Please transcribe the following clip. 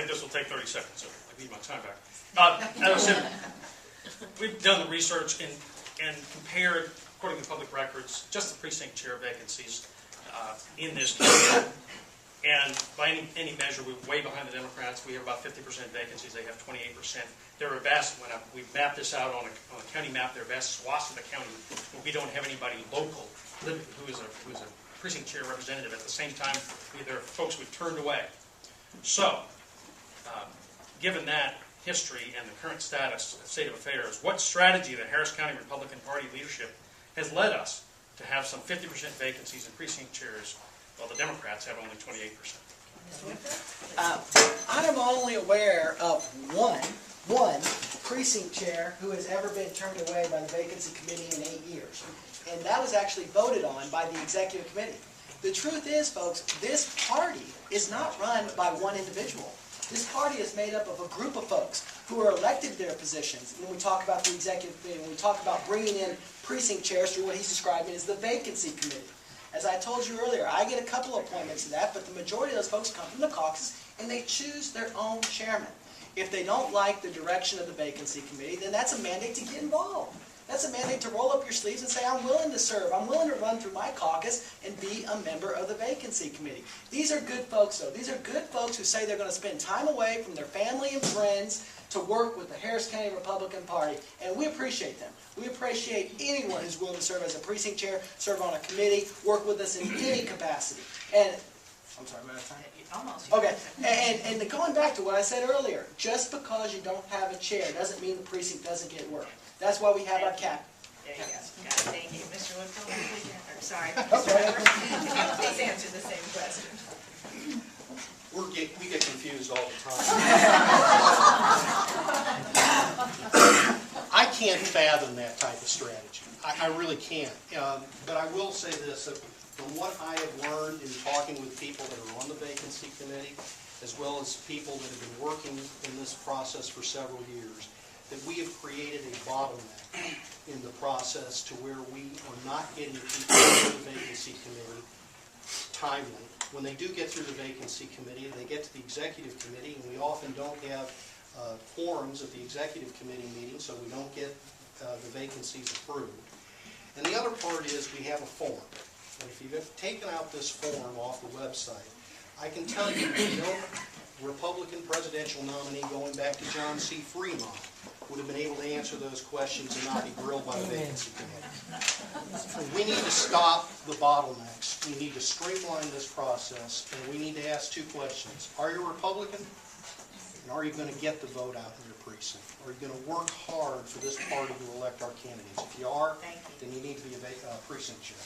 think this will take 30 seconds, so I need my time back. As I said, we've done the research and compared, according to public records, just the precinct chair vacancies in this county. And by any measure, we're way behind the Democrats. We have about 50% vacancies. They have 28%. There are vast, we mapped this out on a county map, there are vast swaths of the county where we don't have anybody local who is a precinct chair representative. At the same time, there are folks we've turned away. So, given that history and the current state of affairs, what strategy the Harris County Republican Party leadership has led us to have some 50% vacancies in precinct chairs, while the Democrats have only 28%? I'm only aware of one precinct chair who has ever been turned away by the vacancy committee in 8 years. And that was actually voted on by the executive committee. The truth is, folks, this party is not run by one individual. This party is made up of a group of folks who are elected to their positions. When we talk about the executive committee, when we talk about bringing in precinct chairs through what he's describing as the vacancy committee. As I told you earlier, I get a couple of appointments to that, but the majority of those folks come from the caucus, and they choose their own chairman. If they don't like the direction of the vacancy committee, then that's a mandate to get involved. That's a mandate to roll up your sleeves and say, I'm willing to serve. I'm willing to run through my caucus and be a member of the vacancy committee. These are good folks, though. These are good folks who say they're going to spend time away from their family and friends to work with the Harris County Republican Party, and we appreciate them. We appreciate anyone who's willing to serve as a precinct chair, serve on a committee, work with us in any capacity. And I'm sorry, am I out of time? Almost. Okay, and going back to what I said earlier, just because you don't have a chair doesn't mean the precinct doesn't get work. That's why we have our cap. There you go. Got it. Thank you. Mr. Woodfill, please, sorry, Mr. Hubbard, please answer the same question. We get confused all the time. I can't fathom that type of strategy. I really can't. But I will say this, that from what I have learned in talking with people that are on the vacancy committee, as well as people that have been working in this process for several years, that we have created a bottleneck in the process to where we are not getting people through the vacancy committee timely. When they do get through the vacancy committee, they get to the executive committee, and we often don't have quorums at the executive committee meeting, so we don't get the vacancies approved. And the other part is we have a form. And if you've taken out this form off the website, I can tell you no Republican presidential nominee going back to John C. Fremont would have been able to answer those questions and not be grilled by the vacancy committee. We need to stop the bottlenecks. We need to streamline this process, and we need to ask two questions. Are you a Republican? And are you going to get the vote out in your precinct? Are you going to work hard for this party to elect our candidates? If you are, then you need to be a precinct chair.